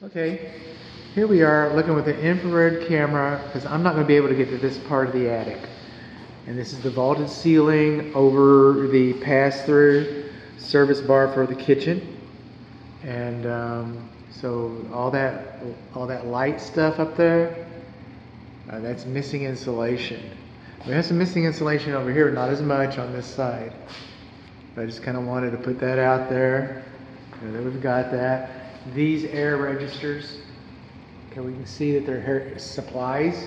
Okay, here we are looking with an infrared camera because I'm not going to be able to get to this part of the attic. And this is the vaulted ceiling over the pass-through service bar for the kitchen. And so all that light stuff up there, that's missing insulation. We have some missing insulation over here, not as much on this side. But I just kind of wanted to put that out there. And then we've got that. These air registers, okay, we can see that they're supplies.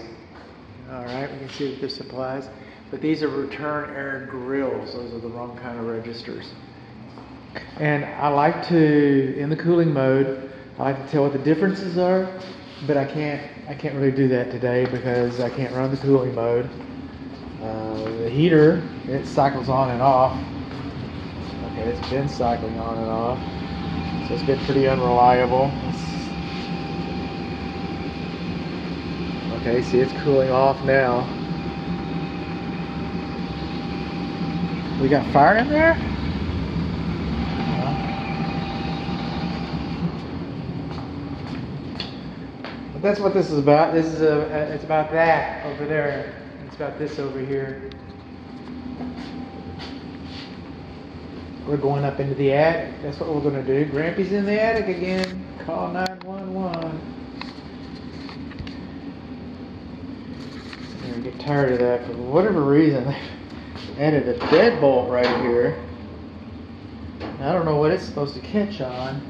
All right, we can see that they're supplies. But these are return air grills. Those are the wrong kind of registers. And I like to, in the cooling mode, I like to tell what the differences are, but I can't really do that today because I can't run the cooling mode. The heater, it cycles on and off. Okay, it's been cycling on and off. So it's been pretty unreliable. Okay, see, it's cooling off now. We got fire in there? But that's what this is about. This is it's about that over there. It's about this over here. We're going up into the attic. That's what we're going to do. Grampy's in the attic again. Call 911. I get tired of that. For whatever reason, they added a deadbolt right here. I don't know what it's supposed to catch on.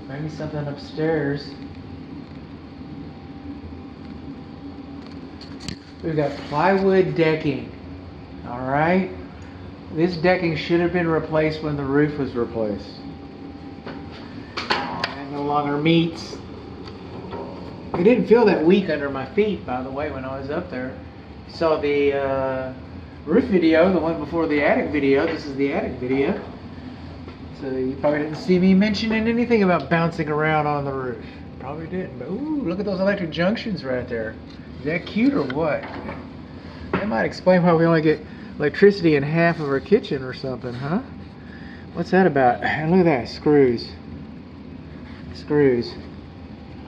Maybe something upstairs. We've got plywood decking. Alright? This decking should have been replaced when the roof was replaced. It no longer meets. It didn't feel that weak under my feet, by the way, when I was up there. You saw the roof video, the one before the attic video. This is the attic video. So you probably didn't see me mentioning anything about bouncing around on the roof. Probably didn't. But ooh, look at those electric junctions right there. Is that cute or what? That might explain why we only get electricity in half of our kitchen or something, huh? What's that about? And look at that, screws. Screws.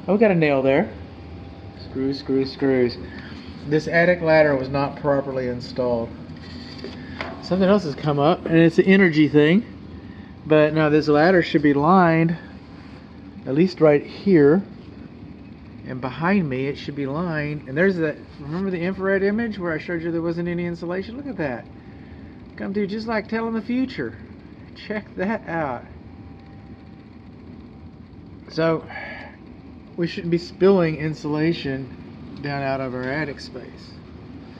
Oh, we got a nail there. Screws, screws, screws. This attic ladder was not properly installed. Something else has come up, and it's an energy thing. But now this ladder should be lined, at least right here. And behind me, it should be lined. And there's that, remember the infrared image where I showed you there wasn't any insulation? Look at that. Come through just like telling the future. Check that out. So, we shouldn't be spilling insulation down out of our attic space.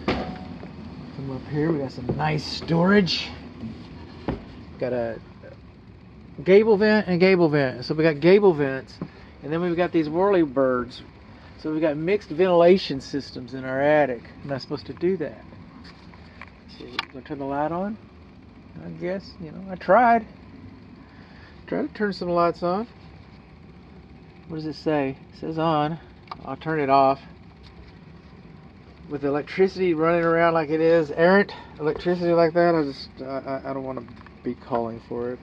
Come up here, we got some nice storage. Got a gable vent and gable vent. So we got gable vents. And then we've got these whirly birds. So we've got mixed ventilation systems in our attic. I'm not supposed to do that. So I'm gonna turn the light on. I guess, I tried. Try to turn some lights on. What does it say? It says on. I'll turn it off. With the electricity running around like it is, errant electricity like that, I don't want to be calling for it.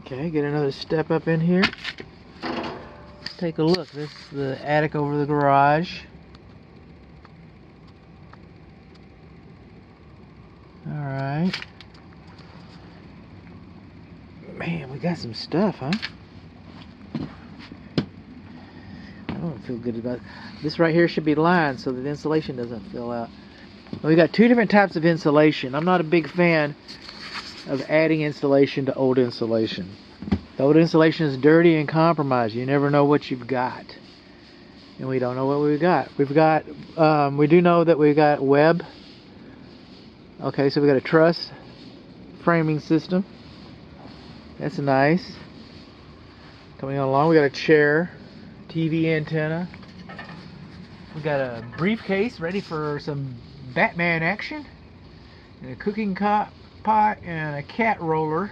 Okay, get another step up in here. Take a look. This is the attic over the garage. Alright. Man, we got some stuff, huh? I don't feel good about it. This right here should be lined so that the insulation doesn't fill out. We got two different types of insulation. I'm not a big fan of adding insulation to old insulation. The old insulation is dirty and compromised. You never know what you've got. And we don't know what we've got. We do know that we've got web. Okay, so we got a truss framing system. That's nice. Coming on along, we got a chair, TV antenna. We got a briefcase ready for some Batman action. And a cooking pot and a cat roller.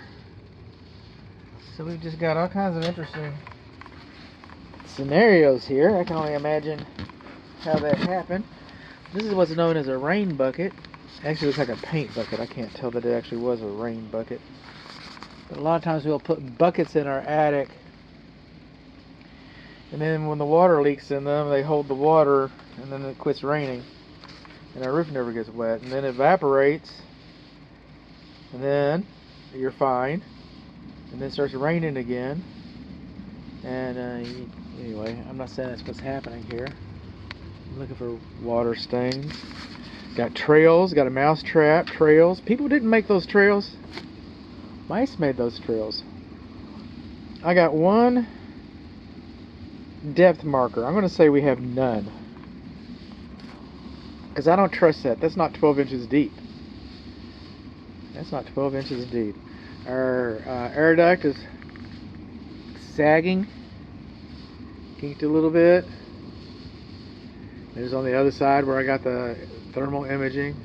So we've just got all kinds of interesting scenarios here. I can only imagine how that happened. This is what's known as a rain bucket. Actually, it looks like a paint bucket. I can't tell that it actually was a rain bucket. But a lot of times we'll put buckets in our attic And then when the water leaks in them, they hold the water, and then it quits raining, and our roof never gets wet, and then it evaporates, and then you're fine, and then it starts raining again. And anyway, I'm not saying that's what's happening here. I'm looking for water stains. Got trails, got a mouse trap, trails. People didn't make those trails. Mice made those trails. I got one depth marker. I'm going to say we have none, because I don't trust that. That's not 12 inches deep. That's not 12 inches deep. Our air duct is sagging, kinked a little bit. There's on the other side where I got the thermal imaging.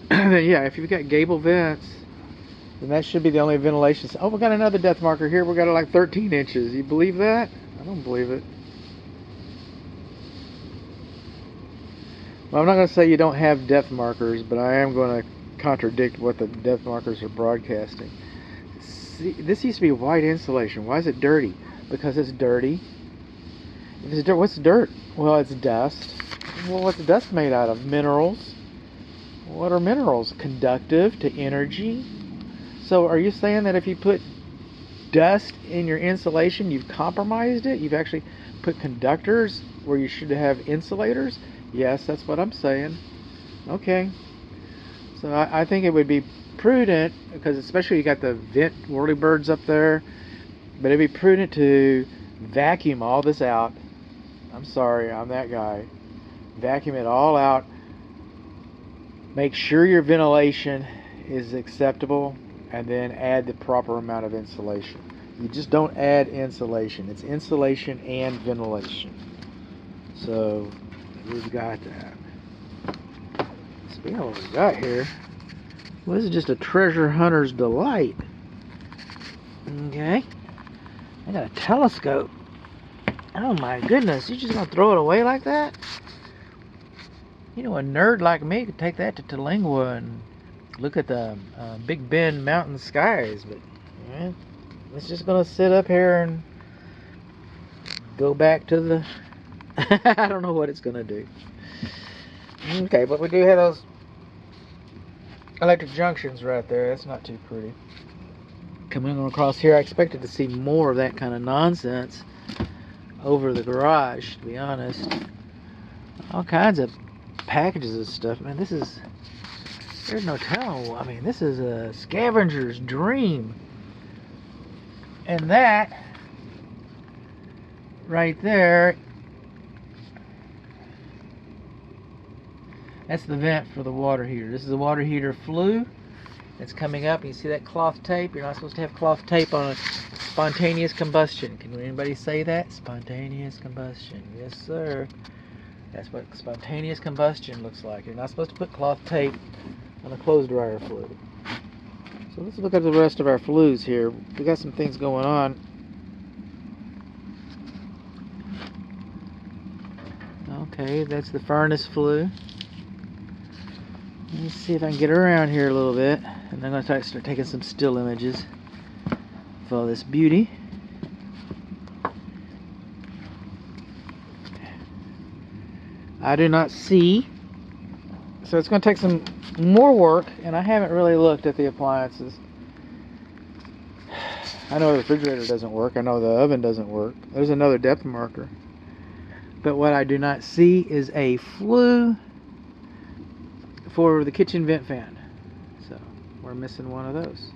Then yeah, if you've got gable vents, then that should be the only ventilation. Oh, we got another depth marker here. We got it like 13 inches. You believe that? I don't believe it. Well, I'm not going to say you don't have depth markers, but I am going to contradict what the depth markers are broadcasting. See, this used to be white insulation. Why is it dirty? Because it's dirty. If it's dirt, what's dirt? Well, it's dust. Well, what's dust made out of? Minerals. What are minerals? Conductive to energy. So are you saying that if you put dust in your insulation, you've compromised it? You've actually put conductors where you should have insulators? Yes, that's what I'm saying. Okay. So I think it would be prudent, because especially you got the vent whirlybirds up there, but it'd be prudent to vacuum all this out. I'm sorry, I'm that guy. Vacuum it all out. Make sure your ventilation is acceptable, and then add the proper amount of insulation. You just don't add insulation. It's insulation and ventilation. So we've got that. Speaking of what we got here, well, this is just a treasure hunter's delight. Okay. I got a telescope. Oh my goodness, you just gonna throw it away like that? You know, a nerd like me could take that to Tolingua and look at the Big Bend mountain skies, but yeah, it's just gonna sit up here and go back to the I don't know what it's gonna do. Okay, but we do have those electric junctions right there. That's not too pretty. Coming across here, I expected to see more of that kind of nonsense over the garage, to be honest. All kinds of packages of stuff. Man, this is, there's no telling. I mean, this is a scavenger's dream. And that right there, that's the vent for the water heater. This is the water heater flue. It's coming up. You see that cloth tape? You're not supposed to have cloth tape on a spontaneous combustion. Can anybody say that? Spontaneous combustion. Yes, sir. That's what spontaneous combustion looks like. You're not supposed to put cloth tape on a clothes dryer flue. So let's look at the rest of our flues here. We got some things going on. Okay, that's the furnace flue. Let me see if I can get around here a little bit, and I'm going to start taking some still images of all this beauty. I do not see, so it's going to take some more work, and I haven't really looked at the appliances. I know the refrigerator doesn't work. I know the oven doesn't work. There's another depth marker. But what I do not see is a flue for the kitchen vent fan. So we're missing one of those.